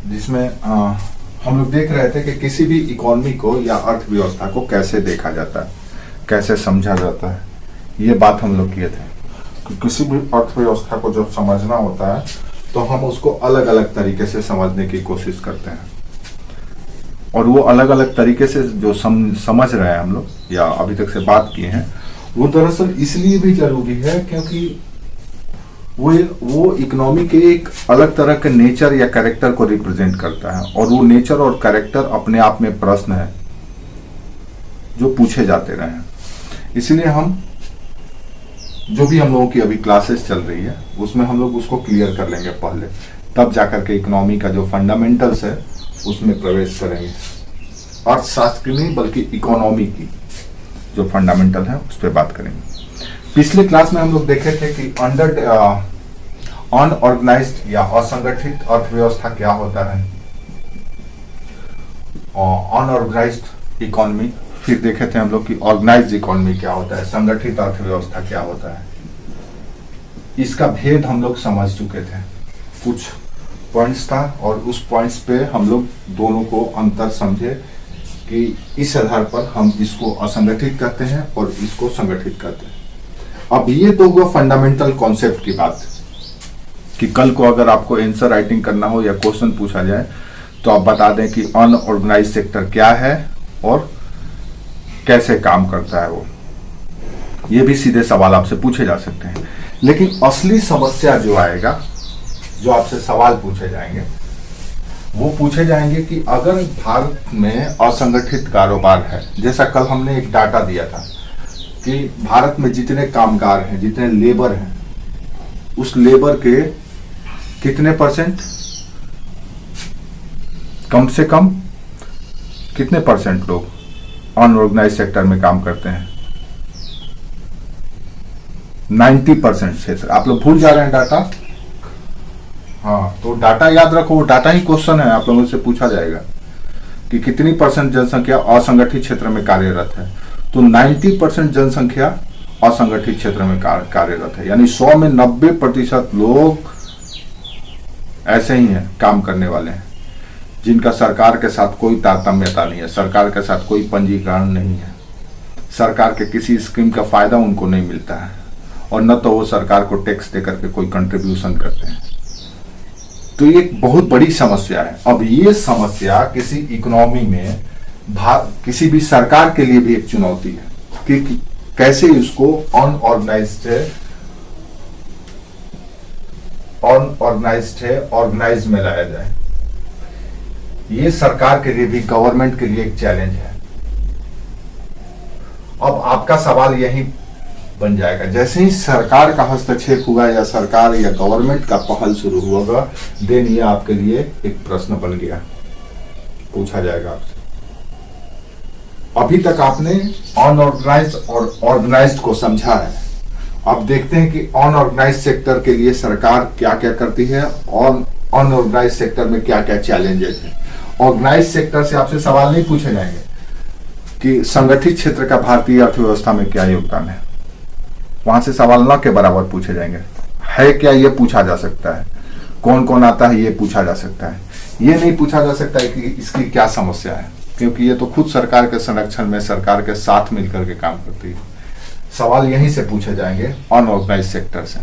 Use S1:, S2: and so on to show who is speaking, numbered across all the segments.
S1: जिसमें हम लोग देख रहे थे कि किसी भी इकोनॉमी को या अर्थव्यवस्था को कैसे देखा जाता है, कैसे समझा जाता है। ये बात हम लोग किए थे कि किसी भी अर्थव्यवस्था को जब समझना होता है तो हम उसको अलग अलग तरीके से समझने की कोशिश करते हैं, और वो अलग अलग तरीके से जो समझ रहे हैं हम लोग या अभी तक से बात किए हैं, वो दरअसल इसलिए भी जरूरी है क्योंकि वो इकोनॉमी के एक अलग तरह के नेचर या कैरेक्टर को रिप्रेजेंट करता है, और वो नेचर और कैरेक्टर अपने आप में प्रश्न है जो पूछे जाते रहे हैं। इसलिए हम जो भी हम लोगों की अभी क्लासेस चल रही है उसमें हम लोग उसको क्लियर कर लेंगे पहले, तब जाकर के इकोनॉमी का जो फंडामेंटल्स है उसमें प्रवेश करेंगे। अर्थशास्त्र की नहीं बल्कि इकोनॉमी की जो फंडामेंटल है उस पर बात करेंगे। पिछले क्लास में हम लोग देखे थे कि अंडर अनऑर्गेनाइज्ड या असंगठित अर्थव्यवस्था क्या होता है, अनऑर्गेनाइज्ड इकोनॉमी। फिर देखे थे हम लोग कि ऑर्गेनाइज्ड इकोनॉमी क्या होता है, संगठित अर्थव्यवस्था क्या होता है। इसका भेद हम लोग समझ चुके थे, कुछ पॉइंट्स था, और उस पॉइंट्स पे हम लोग दोनों को अंतर समझे कि इस आधार पर हम इसको असंगठित करते हैं और इसको संगठित करते हैं। अब ये तो हुआ फंडामेंटल कॉन्सेप्ट की बात कि कल को अगर आपको आंसर राइटिंग करना हो या क्वेश्चन पूछा जाए तो आप बता दें कि अनऑर्गेनाइज्ड सेक्टर क्या है और कैसे काम करता है वो। ये भी सीधे सवाल आपसे पूछे जा सकते हैं। लेकिन असली समस्या जो आएगा, जो आपसे सवाल पूछे जाएंगे, वो पूछे जाएंगे कि अगर भारत में असंगठित कारोबार है, जैसा कल हमने एक डाटा दिया था कि भारत में जितने कामगार हैं, जितने लेबर हैं, उस लेबर के कितने परसेंट, कम से कम कितने परसेंट लोग अनऑर्गेनाइज्ड सेक्टर में काम करते हैं? 90% क्षेत्र। आप लोग भूल जा रहे हैं डाटा? हाँ, तो डाटा याद रखो, वो डाटा ही क्वेश्चन है, आप लोगों से पूछा जाएगा कि कितनी परसेंट जनसंख्या असंगठित क्षेत्र में कार्यरत है। तो 90% जनसंख्या असंगठित क्षेत्र में कार्यरत है, यानी 100 में 90% लोग ऐसे ही हैं, काम करने वाले हैं, जिनका सरकार के साथ कोई तारतम्यता नहीं है, सरकार के साथ कोई पंजीकरण नहीं है, सरकार के किसी स्कीम का फायदा उनको नहीं मिलता है, और न तो वो सरकार को टैक्स दे करके कोई कंट्रीब्यूशन करते हैं। तो ये एक बहुत बड़ी समस्या है। अब ये समस्या किसी इकोनॉमी में किसी भी सरकार के लिए भी एक चुनौती है कि कैसे इसको अनऑर्गेनाइज्ड है ऑर्गेनाइज में लाया जाए। ये सरकार के लिए भी, गवर्नमेंट के लिए एक चैलेंज है। अब आपका सवाल यही बन जाएगा, जैसे ही सरकार का हस्तक्षेप हुआ या सरकार या गवर्नमेंट का पहल शुरू होगा, देन ये आपके लिए एक प्रश्न बन गया, पूछा जाएगा आपसे। अभी तक आपने अनऑर्गेनाइज्ड और ऑर्गेनाइज्ड को समझा है। अब देखते हैं कि अनऑर्गेनाइज्ड सेक्टर के लिए सरकार क्या क्या करती है और अनऑर्गेनाइज्ड सेक्टर में क्या क्या चैलेंजेस है। ऑर्गेनाइज्ड सेक्टर से आपसे सवाल नहीं पूछे जाएंगे कि संगठित क्षेत्र का भारतीय अर्थव्यवस्था में क्या योगदान है, वहां से सवाल न के बराबर पूछे जाएंगे। है क्या, ये पूछा जा सकता है। कौन कौन आता है, ये पूछा जा सकता है। ये नहीं पूछा जा सकता है कि इसकी क्या समस्या है, क्योंकि ये तो खुद सरकार के संरक्षण में, सरकार के साथ मिलकर के काम करती है। सवाल यहीं से पूछे जाएंगे, अनऑर्गेनाइज्ड सेक्टर से।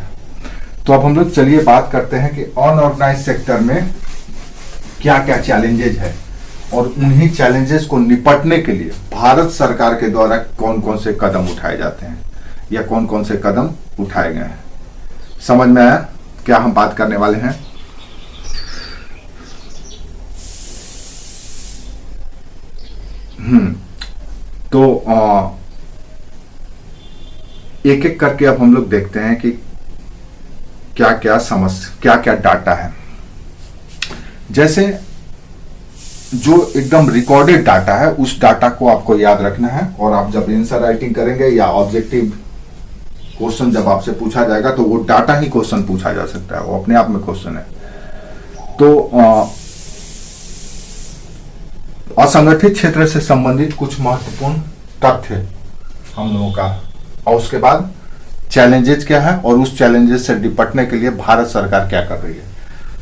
S1: तो अब हम लोग चलिए बात करते हैं कि अनऑर्गेनाइज्ड सेक्टर में क्या क्या चैलेंजेस है, और उन्हीं चैलेंजेस को निपटने के लिए भारत सरकार के द्वारा कौन कौन से कदम उठाए जाते हैं या कौन कौन से कदम उठाए गए हैं। समझ में आया क्या हम बात करने वाले हैं? तो एक एक करके अब हम लोग देखते हैं कि क्या क्या डाटा है। जैसे जो एकदम रिकॉर्डेड डाटा है, उस डाटा को आपको याद रखना है, और आप जब आंसर राइटिंग करेंगे या ऑब्जेक्टिव क्वेश्चन जब आपसे पूछा जाएगा तो वो डाटा ही क्वेश्चन पूछा जा सकता है, वो अपने आप में क्वेश्चन है। तो असंगठित क्षेत्र से संबंधित कुछ महत्वपूर्ण तथ्य हम लोगों का, और उसके बाद चैलेंजेस क्या है और उस चैलेंजेस से निपटने के लिए भारत सरकार क्या कर रही है।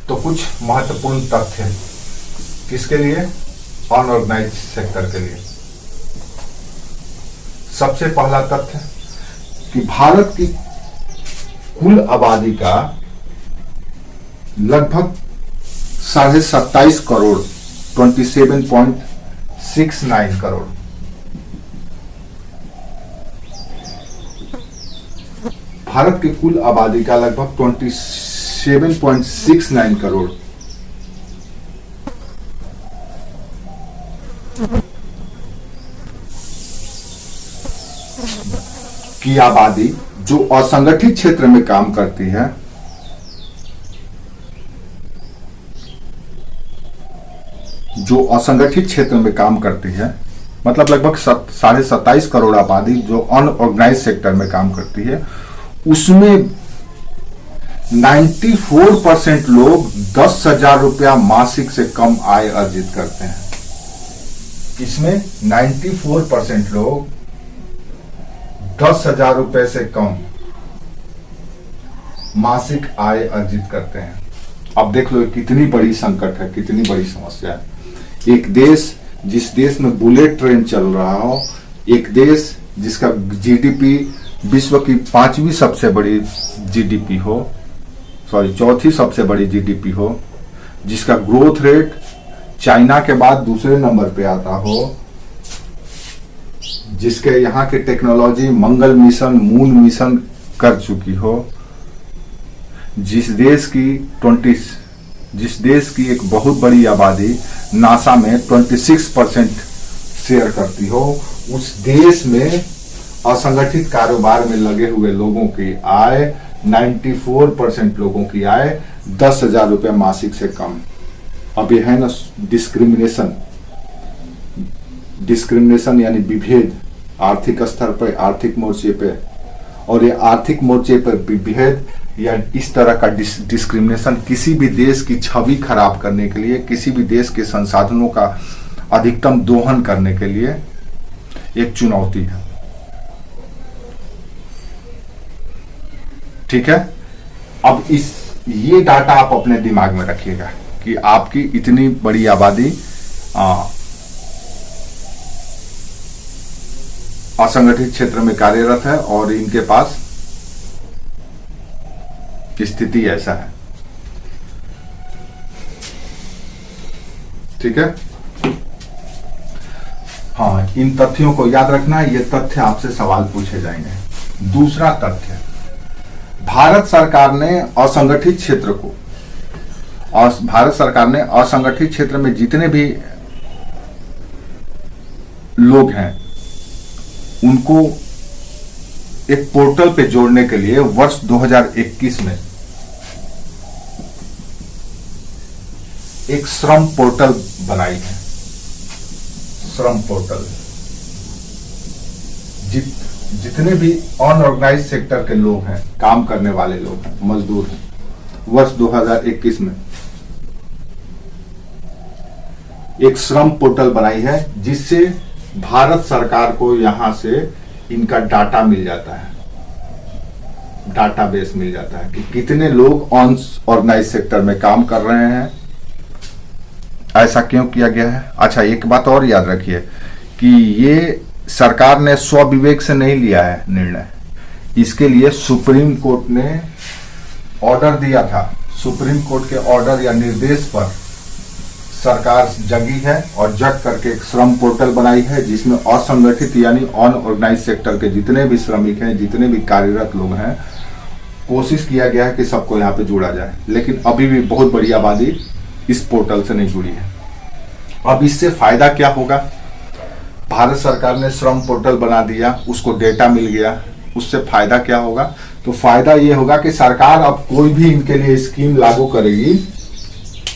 S1: तो कुछ महत्वपूर्ण तथ्य किसके लिए? अनऑर्गेनाइज सेक्टर के लिए। सबसे पहला तथ्य कि भारत की कुल आबादी का लगभग 27.5 करोड़ 27.69 करोड़ भारत की कुल आबादी का लगभग 27.69 करोड़ की आबादी जो असंगठित क्षेत्र में काम करती है, जो असंगठित क्षेत्र में काम करती है, मतलब लगभग 27.5 करोड़ आबादी जो अनऑर्गेनाइज सेक्टर में काम करती है, उसमें 94% लोग 10,000 रुपया मासिक से कम आय अर्जित करते हैं। इसमें 94% लोग 10,000 रुपए से कम मासिक आय अर्जित करते हैं। अब देख लो कितनी बड़ी संकट है, कितनी बड़ी समस्या है। एक देश, जिस देश में बुलेट ट्रेन चल रहा हो, एक देश जिसका जीडीपी विश्व की 5वीं सबसे बड़ी जीडीपी हो, सॉरी 4थी सबसे बड़ी जीडीपी हो, जिसका ग्रोथ रेट चाइना के बाद दूसरे नंबर पे आता हो, जिसके यहाँ की टेक्नोलॉजी मंगल मिशन, मून मिशन कर चुकी हो, जिस देश की एक बहुत बड़ी आबादी नासा में 26% शेयर करती हो, उस देश में असंगठित कारोबार में लगे हुए लोगों की आय 94% लोगों की आय 10,000 रुपये मासिक से कम। अब यह है ना डिस्क्रिमिनेशन यानी विभेद, आर्थिक स्तर पर, आर्थिक मोर्चे पे, और ये आर्थिक मोर्चे पर विभेद या इस तरह का डिस्क्रिमिनेशन किसी भी देश की छवि खराब करने के लिए, किसी भी देश के संसाधनों का अधिकतम दोहन करने के लिए एक चुनौती है। ठीक है, अब ये डाटा आप अपने दिमाग में रखिएगा कि आपकी इतनी बड़ी आबादी असंगठित क्षेत्र में कार्यरत है और इनके पास स्थिति ऐसा है। ठीक है, हाँ, इन तथ्यों को याद रखना है। ये तथ्य आपसे सवाल पूछे जाएंगे। दूसरा तथ्य, भारत सरकार ने असंगठित क्षेत्र को, भारत सरकार ने असंगठित क्षेत्र में जितने भी लोग हैं उनको एक पोर्टल पे जोड़ने के लिए वर्ष 2021 में एक श्रम पोर्टल बनाई है। श्रम पोर्टल जितने भी अनऑर्गेनाइज सेक्टर के लोग हैं, काम करने वाले लोग हैं, मजदूर हैं, वर्ष 2021 में एक श्रम पोर्टल बनाई है, जिससे भारत सरकार को यहां से इनका डाटा मिल जाता है, डाटाबेस मिल जाता है कि कितने लोग अनऑर्गेनाइज सेक्टर में काम कर रहे हैं। ऐसा क्यों किया गया है? अच्छा, एक बात और याद रखिए कि ये सरकार ने स्वविवेक से नहीं लिया है निर्णय, इसके लिए सुप्रीम कोर्ट ने ऑर्डर दिया था। सुप्रीम कोर्ट के ऑर्डर या निर्देश पर सरकार जगी है और जग करके एक श्रम पोर्टल बनाई है, जिसमें असंगठित यानी अनऑर्गेनाइज सेक्टर के जितने भी श्रमिक हैं, जितने भी कार्यरत लोग हैं, कोशिश किया गया है कि सबको यहाँ पे जोड़ा जाए। लेकिन अभी भी बहुत बड़ी आबादी इस पोर्टल से नहीं जुड़ी है। अब इससे फायदा क्या होगा? भारत सरकार ने श्रम पोर्टल बना दिया, उसको डेटा मिल गया, उससे फायदा क्या होगा? तो फायदा ये होगा कि सरकार अब कोई भी इनके लिए स्कीम लागू करेगी,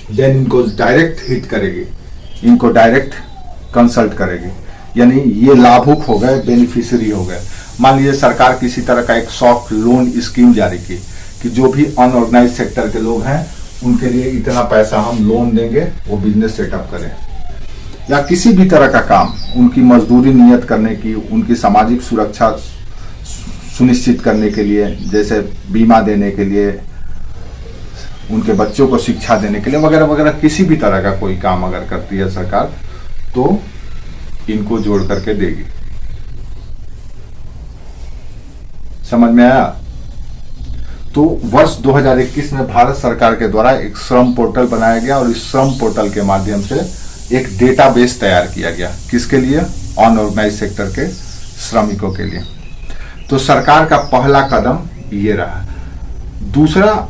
S1: देन इनको डायरेक्ट हिट करेगी, इनको डायरेक्ट कंसल्ट करेगी, यानी ये लाभुक हो गए, बेनिफिशियरी हो गए। मान लीजिए सरकार किसी तरह का एक सॉफ्ट लोन स्कीम जारी की कि जो भी अनऑर्गेनाइज सेक्टर के लोग हैं उनके लिए इतना पैसा हम लोन देंगे, वो बिजनेस सेटअप करें, या किसी भी तरह का काम, उनकी मजदूरी नियत करने की, उनकी सामाजिक सुरक्षा सुनिश्चित करने के लिए, जैसे बीमा देने के लिए, उनके बच्चों को शिक्षा देने के लिए वगैरह वगैरह किसी भी तरह का कोई काम अगर करती है सरकार तो इनको जोड़ करके देगी। समझ में आया? तो वर्ष 2021 में भारत सरकार के द्वारा एक श्रम पोर्टल बनाया गया और इस श्रम पोर्टल के माध्यम से एक डेटाबेस तैयार किया गया। किसके लिए? अनऑर्गेनाइज सेक्टर के श्रमिकों के लिए। तो सरकार का पहला कदम ये रहा। दूसरा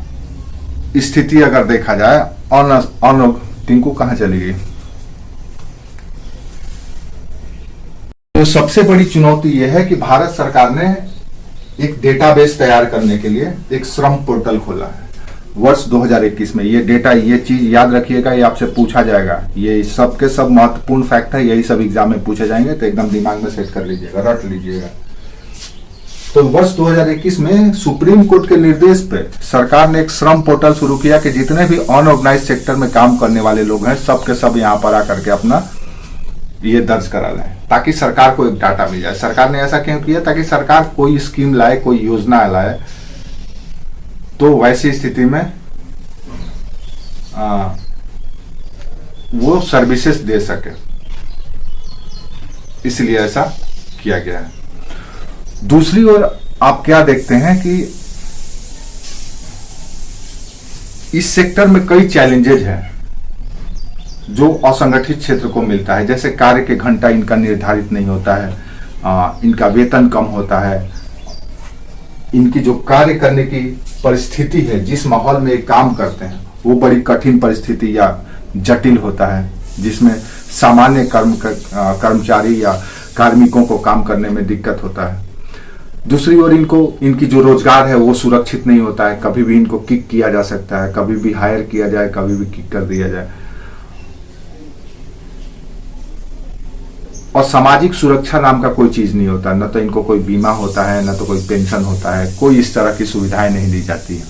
S1: स्थिति अगर देखा जाए, टिंकू कहां चली गई? तो सबसे बड़ी चुनौती यह है कि भारत सरकार ने एक डेटाबेस तैयार करने के लिए एक श्रम पोर्टल खोला है वर्ष 2021 में। ये डेटा, ये चीज याद रखिएगा, ये आपसे पूछा जाएगा। ये सब के सब महत्वपूर्ण फैक्ट है, यही सब एग्जाम में पूछे जाएंगे, तो एकदम दिमाग में सेट कर लीजिएगा, रट लीजिएगा। तो वर्ष 2021 में सुप्रीम कोर्ट के निर्देश पे सरकार ने एक श्रम पोर्टल शुरू किया कि जितने भी अनऑर्गेनाइज सेक्टर में काम करने वाले लोग हैं सब के सब यहाँ पर आकर के अपना ये दर्ज करा लें, ताकि सरकार को एक डाटा मिल जाए। सरकार ने ऐसा क्यों किया? ताकि सरकार कोई स्कीम लाए, कोई योजना लाए, तो वैसी स्थिति में वो सर्विसेज दे सके, इसलिए ऐसा किया गया है। दूसरी ओर आप क्या देखते हैं कि इस सेक्टर में कई चैलेंजेज हैं जो असंगठित क्षेत्र को मिलता है। जैसे कार्य के घंटा इनका निर्धारित नहीं होता है, इनका वेतन कम होता है, इनकी जो कार्य करने की परिस्थिति है, जिस माहौल में ये काम करते हैं वो बड़ी कठिन परिस्थिति या जटिल होता है, जिसमें सामान्य कर्मचारी या कार्मिकों को काम करने में दिक्कत होता है। दूसरी ओर इनकी जो रोजगार है वो सुरक्षित नहीं होता है, कभी भी इनको किक किया जा सकता है, कभी भी हायर किया जाए, कभी भी किक कर दिया जाए। और सामाजिक सुरक्षा नाम का कोई चीज नहीं होता, न तो इनको कोई बीमा होता है, न तो कोई पेंशन होता है, कोई इस तरह की सुविधाएं नहीं दी जाती है।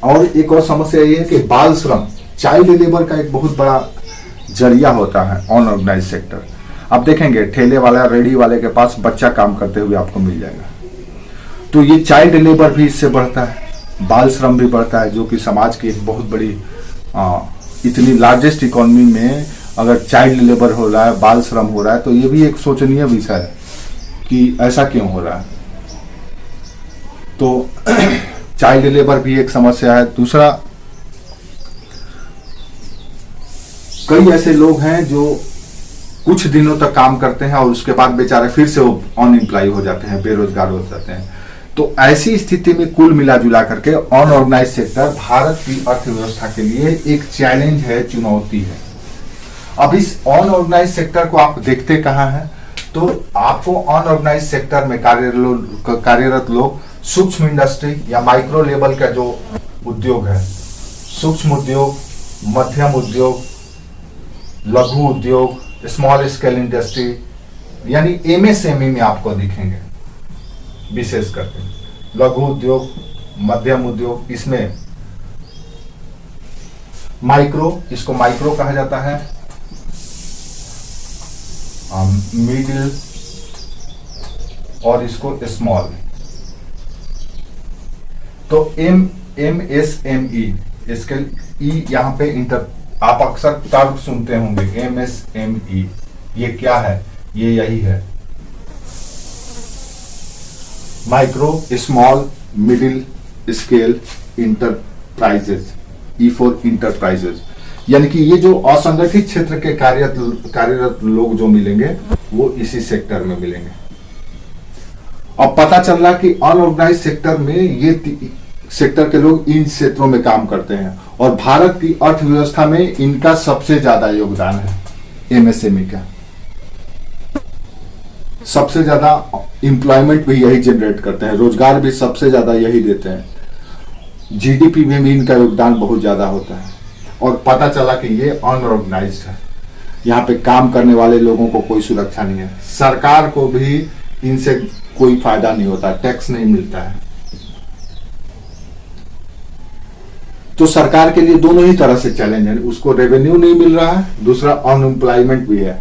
S1: और एक और समस्या ये है कि बाल श्रम, चाइल्ड लेबर का एक बहुत बड़ा जरिया होता है अनऑर्गेनाइज सेक्टर। आप देखेंगे ठेले वाला, रेडी वाले के पास बच्चा काम करते हुए आपको मिल जाएगा। तो ये चाइल्ड लेबर भी इससे बढ़ता है, बाल श्रम भी बढ़ता है, जो कि समाज की एक बहुत बड़ी इतनी लार्जेस्ट इकोनॉमी में अगर चाइल्ड लेबर हो रहा है, बाल श्रम हो रहा है, तो ये भी एक सोचनीय विषय है कि ऐसा क्यों हो रहा है। तो चाइल्ड लेबर भी एक समस्या है। दूसरा, कई ऐसे लोग हैं जो कुछ दिनों तक काम करते हैं और उसके बाद बेचारे फिर से वो अनएम्प्लॉय हो जाते हैं, बेरोजगार हो जाते हैं। तो ऐसी स्थिति में कुल मिला जुला करके अनऑर्गेनाइज सेक्टर भारत की अर्थव्यवस्था के लिए एक चैलेंज है, चुनौती है। अब इस अनऑर्गेनाइज सेक्टर को आप देखते कहाँ हैं? तो आपको अनऑर्गेनाइज सेक्टर में कार्यरत लोग सूक्ष्म इंडस्ट्री या माइक्रो लेवल का जो उद्योग है, सूक्ष्म उद्योग, मध्यम उद्योग, लघु उद्योग, स्मॉल स्केल इंडस्ट्री, यानी एमएसएमई में आपको दिखेंगे विशेष करके। लघु उद्योग, मध्यम उद्योग, इसमें माइक्रो, इसको माइक्रो कहा जाता है, मिडिल और इसको स्मॉल। तो एमएसएमई, इसके ई यहाँ पे इंटर, आप अक्सर तर्क सुनते होंगे एमएसएमई, ये क्या है? ये यही है, micro, small, middle scale enterprises, E for enterprises. यानी कि ये जो असंगठित क्षेत्र के कार्यरत लोग जो मिलेंगे वो इसी सेक्टर में मिलेंगे। अब पता चल रहा कि अनऑर्गेनाइज सेक्टर में ये सेक्टर के लोग इन क्षेत्रों में काम करते हैं और भारत की अर्थव्यवस्था में इनका सबसे ज्यादा योगदान है। एमएसएमई का सबसे ज्यादा एम्प्लॉयमेंट भी यही जनरेट करते हैं, रोजगार भी सबसे ज्यादा यही देते हैं, जीडीपी में भी इनका योगदान बहुत ज्यादा होता है। और पता चला कि ये अनऑर्गेनाइज्ड है, यहाँ पे काम करने वाले लोगों को कोई सुरक्षा नहीं है, सरकार को भी इनसे कोई फायदा नहीं होता, टैक्स नहीं मिलता है। तो सरकार के लिए दोनों ही तरह से चैलेंज है, उसको रेवेन्यू नहीं मिल रहा है, दूसरा अनएम्प्लॉयमेंट भी है,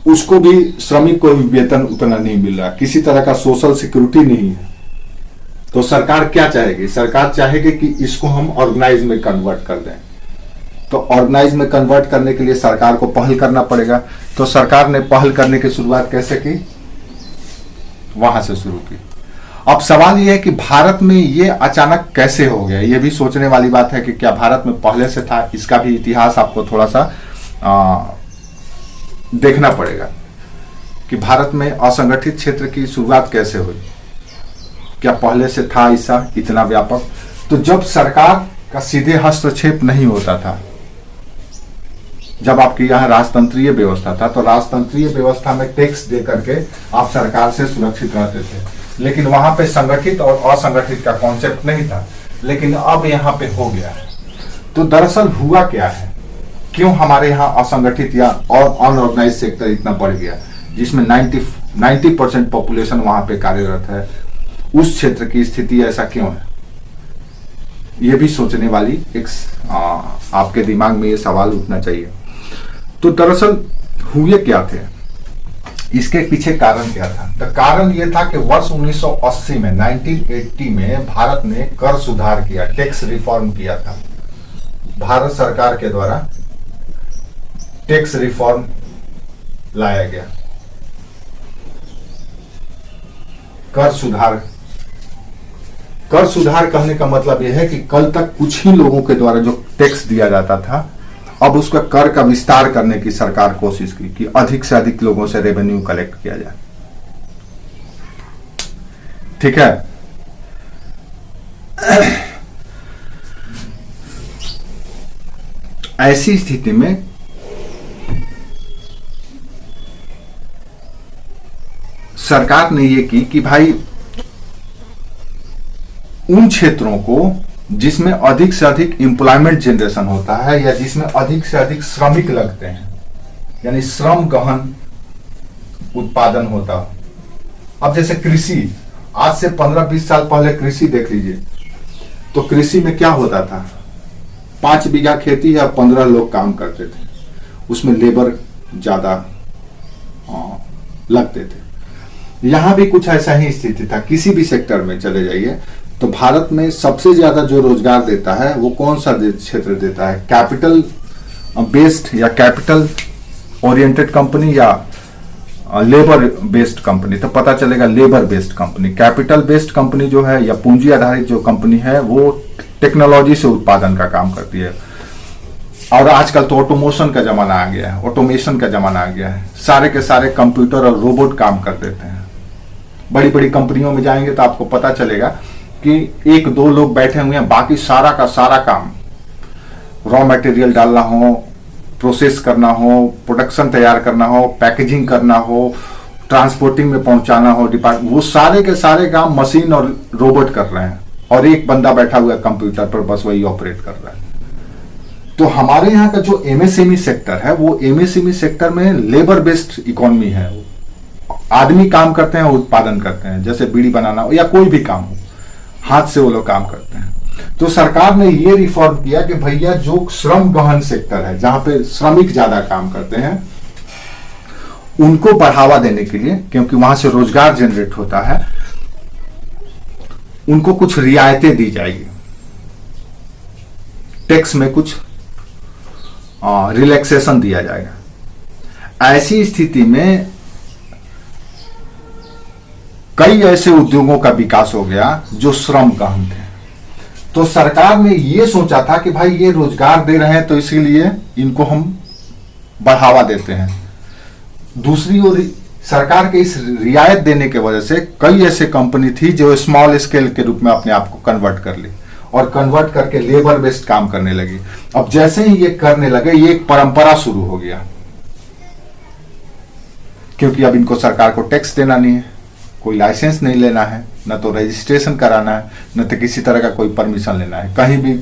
S1: उसको भी, श्रमिक को भी वेतन उतना नहीं मिल रहा, किसी तरह का सोशल सिक्योरिटी नहीं है। तो सरकार क्या चाहेगी? सरकार चाहेगी कि इसको हम ऑर्गेनाइज में कन्वर्ट कर दें। तो ऑर्गेनाइज में कन्वर्ट करने के लिए सरकार को पहल करना पड़ेगा। तो सरकार ने पहल करने की शुरुआत कैसे की? वहां से शुरू की। अब सवाल यह है कि भारत में ये अचानक कैसे हो गया? ये भी सोचने वाली बात है कि क्या भारत में पहले से था? इसका भी इतिहास आपको थोड़ा सा देखना पड़ेगा कि भारत में असंगठित क्षेत्र की शुरुआत कैसे हुई। क्या पहले से था ऐसा इतना व्यापक? तो जब सरकार का सीधे हस्तक्षेप नहीं होता था, जब आपके यहाँ राजतंत्रीय व्यवस्था था, तो राजतंत्रीय व्यवस्था में टैक्स दे करके आप सरकार से सुरक्षित रहते थे। लेकिन वहां पे संगठित और असंगठित का कॉन्सेप्ट नहीं था, लेकिन अब यहाँ पे हो गया है। तो दरअसल हुआ क्या है? क्यों हमारे यहाँ असंगठित या और अनऑर्गेनाइज सेक्टर इतना बढ़ गया, जिसमें 90% पॉपुलेशन वहां पे कार्यरत है? उस क्षेत्र की स्थिति ऐसा क्यों है? ये भी सोचने वाली एक आपके दिमाग में ये सवाल उठना चाहिए। तो दरअसल हुए क्या थे, इसके पीछे कारण क्या था? तो कारण ये था कि वर्ष 1980 में 1980 में भारत ने कर सुधार किया, टैक्स रिफॉर्म किया था। भारत सरकार के द्वारा टैक्स रिफॉर्म लाया गया, कर सुधार कहने का मतलब यह है कि कल तक कुछ ही लोगों के द्वारा जो टैक्स दिया जाता था, अब उसका कर का विस्तार करने की सरकार कोशिश की कि अधिक से अधिक लोगों से रेवेन्यू कलेक्ट किया जाए। ठीक है। ऐसी स्थिति में सरकार ने यह की कि भाई उन क्षेत्रों को जिसमें अधिक से अधिक एम्प्लॉयमेंट जनरेशन होता है या जिसमें अधिक से अधिक श्रमिक लगते हैं, यानी श्रम गहन उत्पादन होता है। अब जैसे कृषि, आज से 15-20 साल पहले कृषि देख लीजिए, तो कृषि में क्या होता था? 5 बीघा खेती है, 15 लोग काम करते थे, उसमें लेबर ज्यादा लगते थे। यहां भी कुछ ऐसा ही स्थिति था। किसी भी सेक्टर में चले जाइए तो भारत में सबसे ज्यादा जो रोजगार देता है वो कौन सा क्षेत्र देता है? कैपिटल बेस्ड या कैपिटल ओरिएंटेड कंपनी या लेबर बेस्ड कंपनी? तो पता चलेगा labour based company. Capital based company जो है या पूंजी आधारित जो कंपनी है वो टेक्नोलॉजी से उत्पादन का काम करती है। और आजकल तो ऑटोमेशन का जमाना आ गया है, ऑटोमेशन का जमाना आ गया है। सारे के सारे कंप्यूटर और रोबोट काम कर देते हैं। बड़ी बड़ी कंपनियों में जाएंगे तो आपको पता चलेगा कि 1-2 लोग बैठे हुए हैं, बाकी सारा का सारा काम, रॉ मटेरियल डालना हो, प्रोसेस करना हो, प्रोडक्शन तैयार करना हो, पैकेजिंग करना हो, ट्रांसपोर्टिंग में पहुंचाना हो, वो सारे के सारे काम मशीन और रोबोट कर रहे हैं, और एक बंदा बैठा हुआ है कंप्यूटर पर, बस वही ऑपरेट कर रहा है। तो हमारे यहाँ का जो एमएसएमई सेक्टर है, वो एमएसएमई सेक्टर में लेबर बेस्ड इकोनॉमी है। आदमी काम करते हैं, उत्पादन करते हैं, जैसे बीड़ी बनाना हो या कोई भी काम हो, हाथ से वो लोग काम करते हैं। तो सरकार ने ये रिफॉर्म किया कि भैया जो श्रम गहन सेक्टर है, जहां पे श्रमिक ज्यादा काम करते हैं, उनको बढ़ावा देने के लिए, क्योंकि वहां से रोजगार जनरेट होता है, उनको कुछ रियायतें दी जाएगी, टैक्स में कुछ रिलैक्सेशन दिया जाएगा। ऐसी स्थिति में कई ऐसे उद्योगों का विकास हो गया जो श्रम गहन थे। तो सरकार ने ये सोचा था कि भाई ये रोजगार दे रहे हैं तो इसीलिए इनको हम बढ़ावा देते हैं। दूसरी ओर सरकार के इस रियायत देने की वजह से कई ऐसे कंपनी थी जो स्मॉल स्केल के रूप में अपने आप को कन्वर्ट कर ली और कन्वर्ट करके लेबर बेस्ड काम करने लगी। अब जैसे ही ये करने लगे, ये एक परंपरा शुरू हो गया, क्योंकि अब इनको सरकार को टैक्स देना नहीं है, कोई लाइसेंस नहीं लेना है, न तो रजिस्ट्रेशन कराना है, न तो किसी तरह का कोई परमिशन लेना है। कहीं भी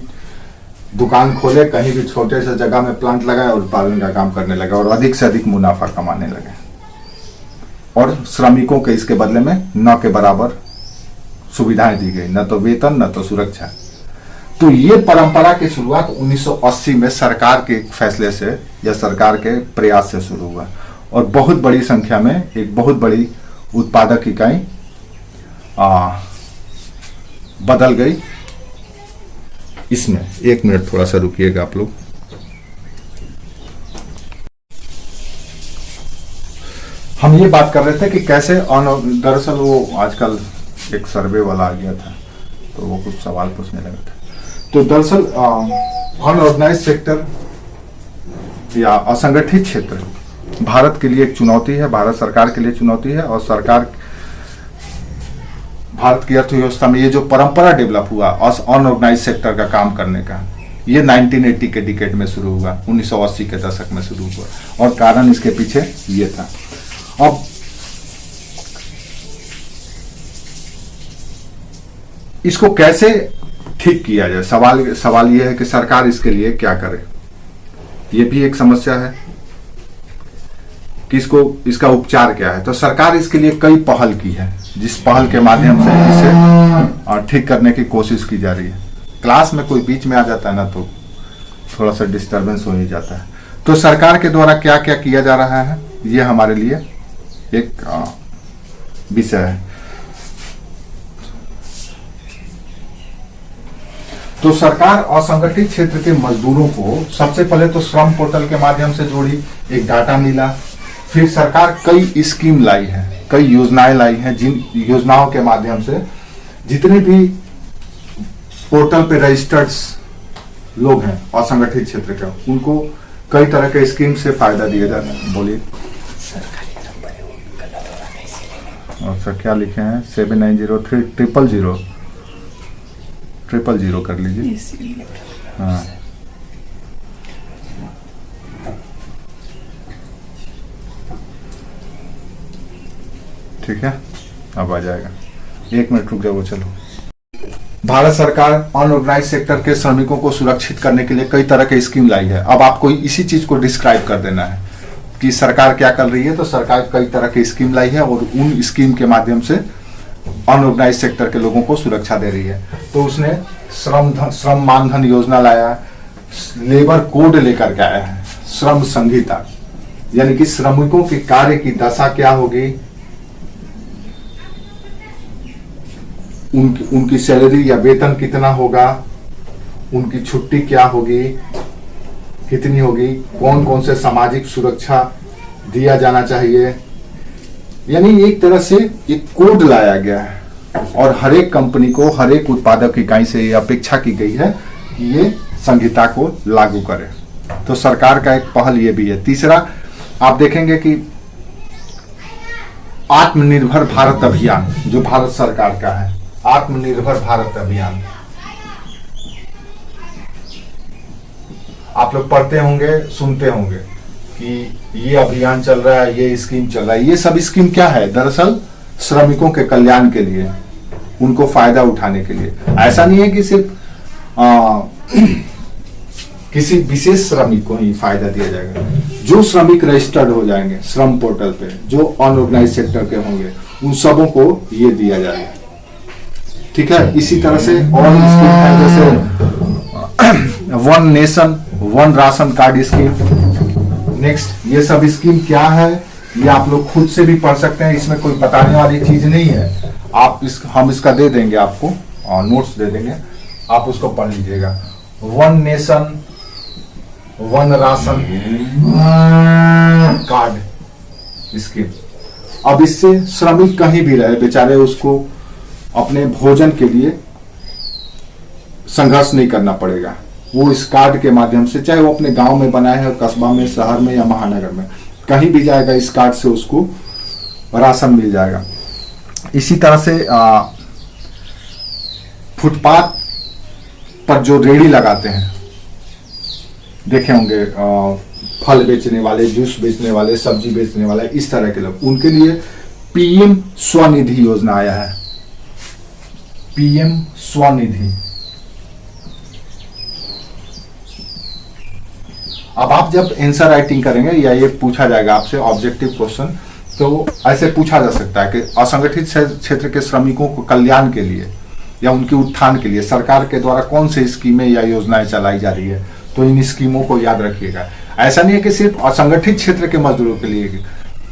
S1: दुकान खोले, कहीं भी छोटे से जगह में प्लांट लगाए और उत्पादन का काम करने लगे और अधिक से अधिक मुनाफा कमाने लगे, और श्रमिकों के इसके बदले में न के बराबर सुविधाएं दी गई, न तो वेतन न तो सुरक्षा। तो ये परंपरा की शुरुआत 1980 में सरकार के फैसले से या सरकार के प्रयास से शुरू हुआ, और बहुत बड़ी संख्या में एक बहुत बड़ी उत्पादक इकाई बदल गई इसमें। एक मिनट थोड़ा सा रुकिएगा आप लोग। हम ये बात कर रहे थे कि कैसे दरअसल वो आजकल एक सर्वे वाला आ गया था तो वो कुछ सवाल पूछने लगा था। तो दरअसल अनऑर्गेनाइज सेक्टर या असंगठित क्षेत्र भारत के लिए एक चुनौती है, भारत सरकार के लिए चुनौती है। और सरकार भारत की अर्थव्यवस्था में ये जो परंपरा डेवलप हुआ अनऑर्गेनाइज सेक्टर का काम करने का, ये 1980 के डिकेड में शुरू हुआ, 1980 के दशक में शुरू हुआ और कारण इसके पीछे ये था। अब इसको कैसे ठीक किया जाए, सवाल यह है कि सरकार इसके लिए क्या करे। ये भी एक समस्या है कि इसका उपचार क्या है। तो सरकार इसके लिए कई पहल की है, जिस पहल के माध्यम से इसे ठीक करने की कोशिश की जा रही है। क्लास में कोई बीच में आ जाता है ना तो थोड़ा सा डिस्टरबेंस हो ही जाता है। तो सरकार के द्वारा क्या क्या किया जा रहा है, ये हमारे लिए एक विषय है। तो सरकार असंगठित क्षेत्र के मजदूरों को सबसे पहले तो श्रम पोर्टल के माध्यम से जोड़ी, एक डाटा मिला। फिर सरकार कई स्कीम लाई है, कई योजनाएं लाई हैं, जिन योजनाओं के माध्यम से जितने भी पोर्टल पे रजिस्टर्ड लोग हैं असंगठित क्षेत्र के, उनको कई तरह के स्कीम से फायदा दिया जाता है। बोलिए। अच्छा, क्या लिखे हैं? 7903 000 कर लीजिए। हाँ, ठीक है, अब आ जाएगा। एक मिनट रुक जाओ, चलो। भारत सरकार अनऑर्गेनाइज सेक्टर के श्रमिकों को सुरक्षित करने के लिए कई तरह के स्कीम लाई है। अब आपको इसी चीज को डिस्क्राइब कर देना है कि सरकार क्या कर रही है। तो सरकार कई तरह की स्कीम लाई है और उन स्कीम के माध्यम से अनऑर्गेनाइज सेक्टर के लोगों को सुरक्षा दे रही है। तो उसने श्रम मानधन योजना लाया, लेबर कोड लेकर के आया है, श्रम संहिता, यानी कि श्रमिकों के कार्य की दशा क्या होगी, उनकी सैलरी या वेतन कितना होगा, उनकी छुट्टी क्या होगी, कितनी होगी, कौन कौन से सामाजिक सुरक्षा दिया जाना चाहिए। यानी एक तरह से एक कोड लाया गया है और हर एक कंपनी को, हर एक उत्पादक इकाई से ये अपेक्षा की गई है कि ये संहिता को लागू करे। तो सरकार का एक पहल ये भी है। तीसरा, आप देखेंगे कि आत्मनिर्भर भारत अभियान जो भारत सरकार का है, आत्मनिर्भर भारत अभियान, आप लोग पढ़ते होंगे, सुनते होंगे कि ये अभियान चल रहा है, ये स्कीम चल रहा है। ये सब स्कीम क्या है? दरअसल श्रमिकों के कल्याण के लिए, उनको फायदा उठाने के लिए। ऐसा नहीं है कि सिर्फ किसी विशेष श्रमिक को ही फायदा दिया जाएगा। जो श्रमिक रजिस्टर्ड हो जाएंगे श्रम पोर्टल पे, जो अनऑर्गेनाइज सेक्टर के होंगे, उन सबों को ये दिया जाएगा। ठीक है। इसी तरह से और स्कीम है, जैसे one nation one ration card scheme. Next, ये सब स्कीम क्या है ये आप लोग खुद से भी पढ़ सकते हैं, इसमें कोई बताने वाली चीज नहीं है। हम इसका दे देंगे आपको, नोट्स दे देंगे, आप उसको पढ़ लीजिएगा। One nation one ration card scheme. अब इससे श्रमिक कहीं भी रहे बेचारे, उसको अपने भोजन के लिए संघर्ष नहीं करना पड़ेगा। वो इस कार्ड के माध्यम से, चाहे वो अपने गांव में बनाए है, कस्बा में, शहर में या महानगर में, कहीं भी जाएगा, इस कार्ड से उसको राशन मिल जाएगा। इसी तरह से फुटपाथ पर जो रेहड़ी लगाते हैं, देखे होंगे, फल बेचने वाले, जूस बेचने वाले, सब्जी बेचने वाले, इस तरह के लोग, उनके लिए पीएम स्वनिधि योजना आया है। पीएम स्वनिधि। अब आप जब आंसर राइटिंग करेंगे या ये पूछा जाएगा आपसे ऑब्जेक्टिव क्वेश्चन, तो ऐसे पूछा जा सकता है कि असंगठित क्षेत्र के श्रमिकों को कल्याण के लिए या उनके उत्थान के लिए सरकार के द्वारा कौन से स्कीमें या योजनाएं चलाई जा रही है। तो इन स्कीमों को याद रखिएगा। ऐसा नहीं है कि सिर्फ असंगठित क्षेत्र के मजदूरों के लिए,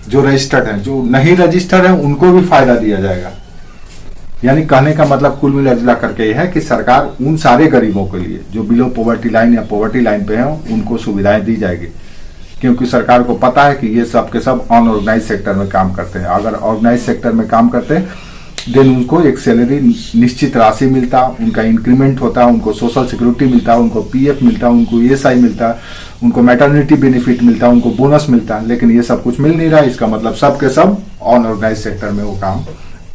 S1: जो रजिस्टर्ड हैं, जो नहीं रजिस्टर्ड हैं, उनको भी फायदा दिया जाएगा। यानी कहने का मतलब कुल मिला जुला करके ये है कि सरकार उन सारे गरीबों के लिए जो बिलो पॉवर्टी लाइन या पॉवर्टी लाइन पे हैं उनको सुविधाएं दी जाएगी, क्योंकि सरकार को पता है कि ये सब के सब अनऑर्गेनाइज सेक्टर में काम करते हैं। अगर ऑर्गेनाइज सेक्टर में काम करते हैं देन उनको एक सैलरी निश्चित राशि मिलता, उनका इंक्रीमेंट होता, उनको सोशल सिक्योरिटी मिलता, उनको पीएफ मिलता, उनको ईएसआई मिलता, उनको मैटरनिटी बेनिफिट मिलता, उनको बोनस मिलता। लेकिन ये सब कुछ मिल नहीं रहा। इसका मतलब सब के सब अनऑर्गेनाइज सेक्टर में वो काम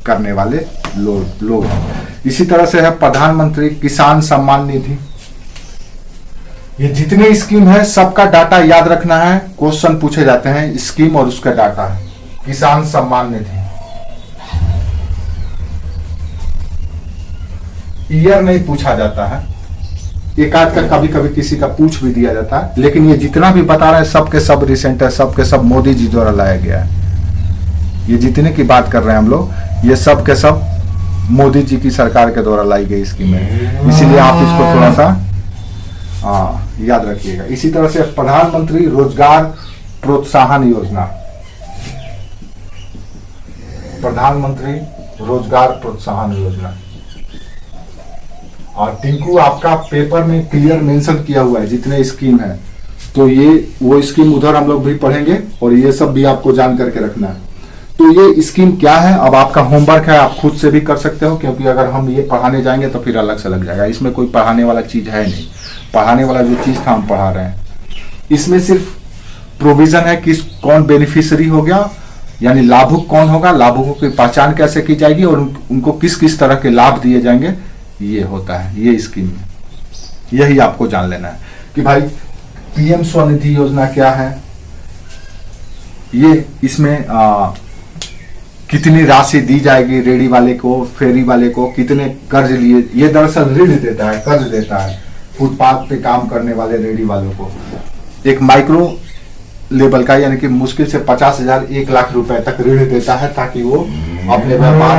S1: करने वाले लोग हैं। इसी तरह से है प्रधानमंत्री किसान सम्मान निधि। ये जितने स्कीम है सबका डाटा याद रखना है, क्वेश्चन पूछे जाते हैं स्कीम और उसका डाटा है। किसान सम्मान निधि ईयर नहीं पूछा जाता है, एक आध का कभी कभी किसी का पूछ भी दिया जाता है, लेकिन ये जितना भी बता रहे हैं सबके सब रिसेंट है, सबके सब मोदी जी द्वारा लाया गया है। ये जितने की बात कर रहे हैं हम लोग, ये सब के सब मोदी जी की सरकार के द्वारा लाई गई स्कीम है, इसीलिए आप इसको थोड़ा सा याद रखिएगा। इसी तरह से प्रधानमंत्री रोजगार प्रोत्साहन योजना, प्रधानमंत्री रोजगार प्रोत्साहन योजना। और टिंकू आपका पेपर में क्लियर मेंशन किया हुआ है जितने स्कीम है, तो ये वो स्कीम उधर हम लोग भी पढ़ेंगे और ये सब भी आपको जान करके रखना है। तो ये स्कीम क्या है, अब आपका होमवर्क है, आप खुद से भी कर सकते हो, क्योंकि अगर हम ये पढ़ाने जाएंगे तो फिर अलग से लग जाएगा। इसमें कोई पढ़ाने वाला चीज है नहीं, पढ़ाने वाला जो चीज था हम पढ़ा रहे हैं। इसमें सिर्फ प्रोविजन है किस कौन बेनिफिशियरी हो गया, यानी लाभुक कौन होगा, लाभुकों की पहचान कैसे की जाएगी और उनको किस किस तरह के लाभ दिए जाएंगे, ये होता है ये स्कीम में। यही आपको जान लेना है कि भाई पीएम स्वनिधि योजना क्या है, ये इसमें कितनी राशि दी जाएगी रेडी वाले को, फेरी वाले को, कितने कर्ज लिए। ये दरअसल ऋण देता है, कर्ज देता है फुटपाथ पे काम करने वाले रेडी वालों को। एक माइक्रो लेवल का यानी कि मुश्किल से 50,000 1 लाख रुपए तक ऋण देता है, ताकि वो अपने व्यापार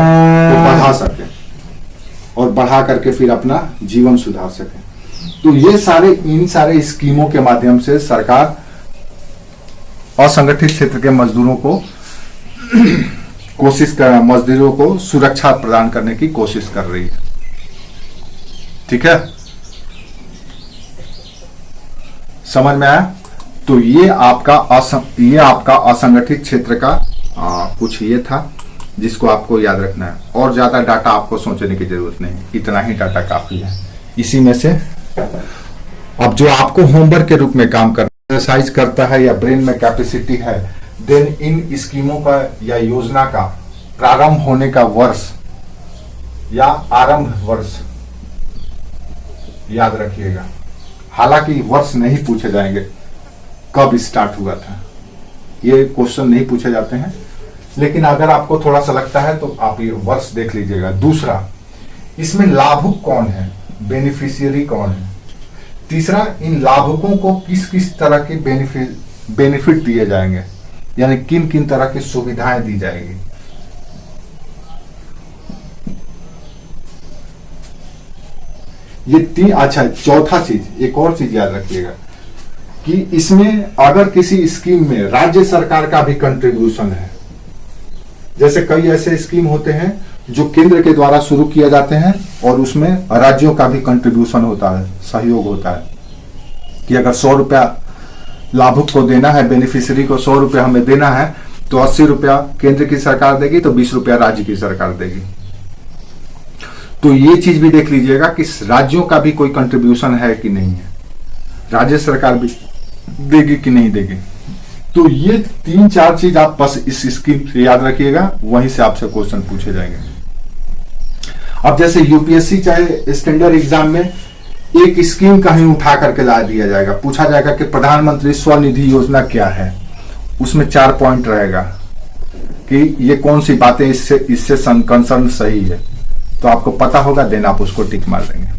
S1: को बढ़ा सके और बढ़ा करके फिर अपना जीवन सुधार सके। तो ये सारे इन सारे स्कीमों के माध्यम से सरकार असंगठित क्षेत्र के मजदूरों को मजदूरों को सुरक्षा प्रदान करने की कोशिश कर रही है। ठीक है, समझ में आया? तो ये आपका असंगठित क्षेत्र का कुछ ये था जिसको आपको याद रखना है, और ज्यादा डाटा आपको सोचने की जरूरत नहीं, इतना ही डाटा काफी है। इसी में से अब जो आपको होमवर्क के रूप में काम करना, एक्सरसाइज करता है या ब्रेन में कैपेसिटी है, देन इन स्कीमों का या योजना का प्रारंभ होने का वर्ष या आरंभ वर्ष याद रखिएगा। हालांकि वर्ष नहीं पूछे जाएंगे कब स्टार्ट हुआ था, ये क्वेश्चन नहीं पूछे जाते हैं, लेकिन अगर आपको थोड़ा सा लगता है तो आप ये वर्ष देख लीजिएगा। दूसरा, इसमें लाभुक कौन है, बेनिफिशियरी कौन है। तीसरा, इन लाभुकों को किस किस तरह के बेनिफिट दिए जाएंगे, यानी किन किन तरह की सुविधाएं दी जाएगी। ये तीन। अच्छा, चौथा चीज, एक और चीज याद रखिएगा कि इसमें अगर किसी स्कीम में राज्य सरकार का भी कंट्रीब्यूशन है, जैसे कई ऐसे स्कीम होते हैं जो केंद्र के द्वारा शुरू किए जाते हैं और उसमें राज्यों का भी कंट्रीब्यूशन होता है, सहयोग होता है, कि अगर 100 रुपया लाभुक को देना है, बेनिफिशियरी को 100 रुपया हमें देना है, तो 80 रुपया केंद्र की सरकार देगी, तो 20 रुपया राज्य की सरकार देगी। तो ये चीज भी देख लीजिएगा कि राज्यों का भी कोई कंट्रीब्यूशन है कि नहीं है, राज्य सरकार भी देगी कि नहीं देगी। तो ये 3-4 चीज आप बस इस स्कीम से याद रखिएगा, वहीं से आपसे क्वेश्चन पूछे जाएंगे। अब जैसे यूपीएससी चाहे स्टैंडर्ड एग्जाम में एक स्कीम कहीं उठा करके ला दिया जाएगा, पूछा जाएगा कि प्रधानमंत्री स्वनिधि योजना क्या है, उसमें 4 पॉइंट रहेगा कि ये कौन सी बातें इससे कंसर्न सही है, तो आपको पता होगा, देन आप उसको टिक मार देंगे।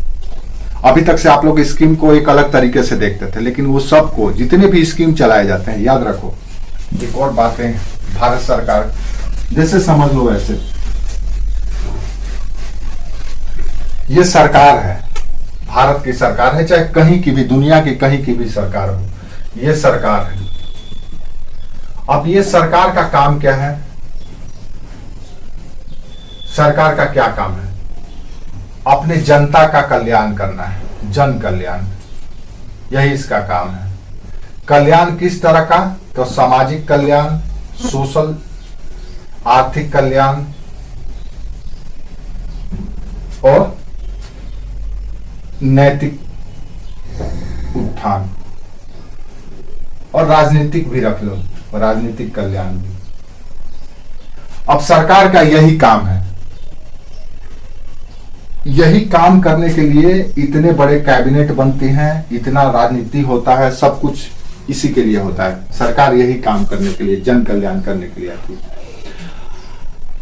S1: अभी तक से आप लोग स्कीम को एक अलग तरीके से देखते थे, लेकिन वो सबको जितने भी स्कीम चलाए जाते हैं याद रखो। एक और बात है, भारत सरकार जैसे समझ लो वैसे ये सरकार है, भारत की सरकार है, चाहे कहीं की भी दुनिया की कहीं की भी सरकार हो, ये सरकार है। अब ये सरकार का काम क्या है, सरकार का क्या काम है? अपने जनता का कल्याण करना है, जन कल्याण, यही इसका काम है। कल्याण किस तरह का? तो सामाजिक कल्याण, सोशल, आर्थिक कल्याण और नैतिक उत्थान, और राजनीतिक भी रख लो, राजनीतिक कल्याण भी। अब सरकार का यही काम है। यही काम करने के लिए इतने बड़े कैबिनेट बनते हैं, इतना राजनीति होता है, सब कुछ इसी के लिए होता है। सरकार यही काम करने के लिए, जन कल्याण करने के लिए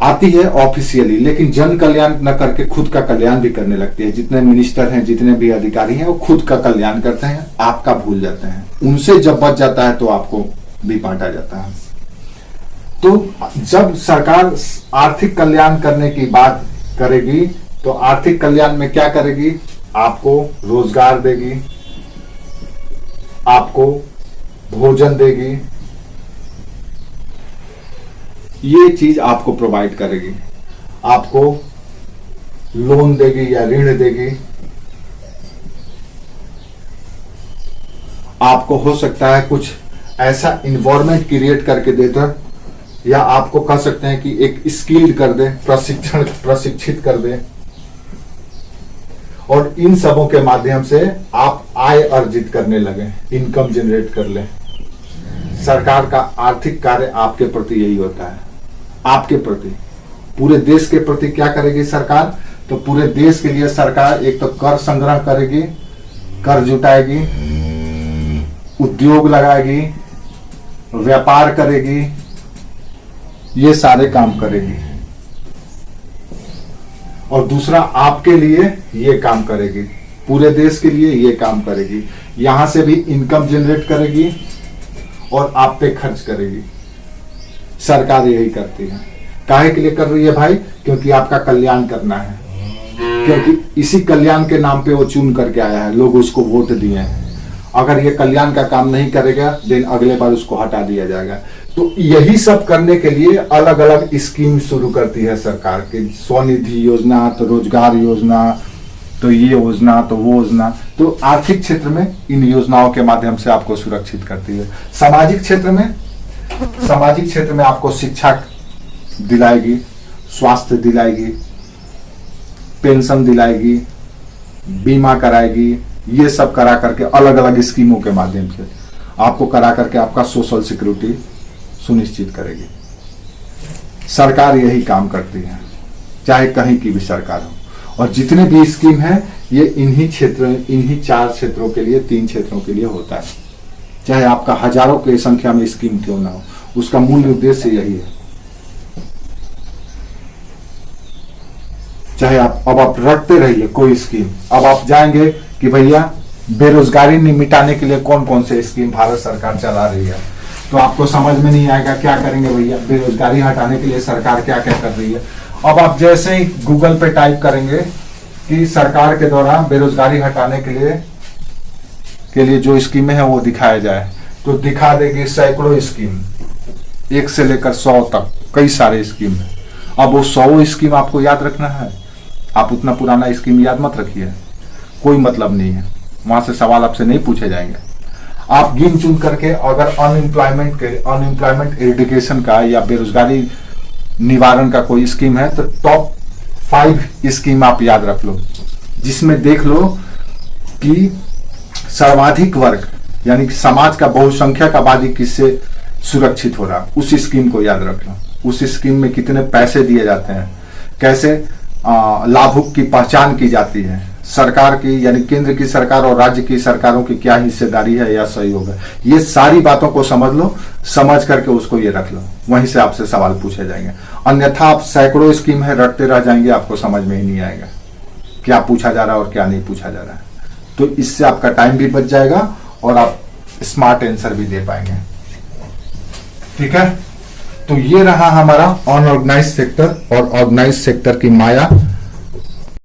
S1: आती है ऑफिशियली, लेकिन जन कल्याण न करके खुद का कल्याण भी करने लगती है। जितने मिनिस्टर हैं, जितने भी अधिकारी हैं, वो खुद का कल्याण करते हैं, आपका भूल जाते हैं। उनसे जब बच जाता है तो आपको भी बांटा जाता है। तो जब सरकार आर्थिक कल्याण करने की बात करेगी तो आर्थिक कल्याण में क्या करेगी? आपको रोजगार देगी, आपको भोजन देगी, ये चीज आपको प्रोवाइड करेगी, आपको लोन देगी या ऋण देगी, आपको हो सकता है कुछ ऐसा इन्वायरमेंट क्रिएट करके देता, या आपको कह सकते हैं कि एक स्किल कर दे, प्रशिक्षित कर दे, और इन सबों के माध्यम से आप आय अर्जित करने लगे, इनकम जनरेट कर ले। सरकार का आर्थिक कार्य आपके प्रति यही होता है, आपके प्रति, पूरे देश के प्रति क्या करेगी सरकार? तो पूरे देश के लिए सरकार एक तो कर संग्रह करेगी, कर जुटाएगी, उद्योग लगाएगी, व्यापार करेगी, ये सारे काम करेगी। और दूसरा आपके लिए ये काम करेगी, पूरे देश के लिए ये काम करेगी, यहां से भी इनकम जनरेट करेगी और आप पे खर्च करेगी। सरकार यही करती है। काहे के लिए कर रही है भाई? क्योंकि आपका कल्याण करना है, क्योंकि इसी कल्याण के नाम पे वो चुन करके आया है, लोग उसको वोट दिए हैं। अगर ये कल्याण का काम नहीं करेगा देन अगले बार उसको हटा दिया जाएगा। तो यही सब करने के लिए अलग अलग स्कीम शुरू करती है सरकार की, स्वनिधि योजना, तो रोजगार योजना, तो ये योजना, तो वो योजना। तो आर्थिक क्षेत्र में इन योजनाओं के माध्यम से आपको सुरक्षित करती है। सामाजिक क्षेत्र में आपको शिक्षा दिलाएगी, स्वास्थ्य दिलाएगी, पेंशन दिलाएगी, बीमा कराएगी, ये सब करा करके अलग अलग स्कीमों के माध्यम से आपको करा करके आपका सोशल सिक्योरिटी सुनिश्चित करेगी। सरकार यही काम करती है, चाहे कहीं की भी सरकार हो। और जितने भी स्कीम है ये इन्हीं 4 क्षेत्रों के लिए, 3 क्षेत्रों के लिए होता है। चाहे आपका हजारों की संख्या में स्कीम क्यों ना हो, उसका मूल उद्देश्य यही है। चाहे आप रटते रहिए कोई स्कीम, अब आप जाएंगे कि भैया बेरोजगारी मिटाने के लिए कौन कौन से स्कीम भारत सरकार चला रही है, तो आपको समझ में नहीं आएगा क्या करेंगे भैया, बेरोजगारी हटाने के लिए सरकार क्या क्या कर रही है। अब आप जैसे ही गूगल पे टाइप करेंगे कि सरकार के द्वारा बेरोजगारी हटाने के लिए जो स्कीमें हैं वो दिखाया जाए, तो दिखा देगी सैकड़ों स्कीम, 1 से लेकर 100 तक कई सारे स्कीम है। अब वो 100 स्कीम आपको याद रखना है, आप उतना पुराना स्कीम याद मत रखिए, कोई मतलब नहीं है, वहां से सवाल आपसे नहीं पूछे जाएंगे। आप गिन चुन करके अगर अनएम्प्लॉयमेंट एजुकेशन का या बेरोजगारी निवारण का कोई स्कीम है तो टॉप 5 स्कीम आप याद रख लो, जिसमें देख लो कि सर्वाधिक वर्ग यानी कि समाज का बहुसंख्यक आबादी किससे सुरक्षित हो रहा, उस स्कीम को याद रख लो। उस स्कीम में कितने पैसे दिए जाते हैं, कैसे लाभुक की पहचान की जाती है, सरकार की यानी केंद्र की सरकार और राज्य की सरकारों की क्या हिस्सेदारी है या सहयोग है, ये सारी बातों को समझ लो, समझ करके उसको ये रख लो, वहीं से आपसे सवाल पूछे जाएंगे। अन्यथा आप सैकड़ों स्कीम है रटते रह जाएंगे, आपको समझ में ही नहीं आएगा क्या पूछा जा रहा है और क्या नहीं पूछा जा रहा है। तो इससे आपका टाइम भी बच जाएगा और आप स्मार्ट आंसर भी दे पाएंगे। ठीक है, तो ये रहा हमारा अनऑर्गेनाइज सेक्टर और ऑर्गेनाइज सेक्टर की माया।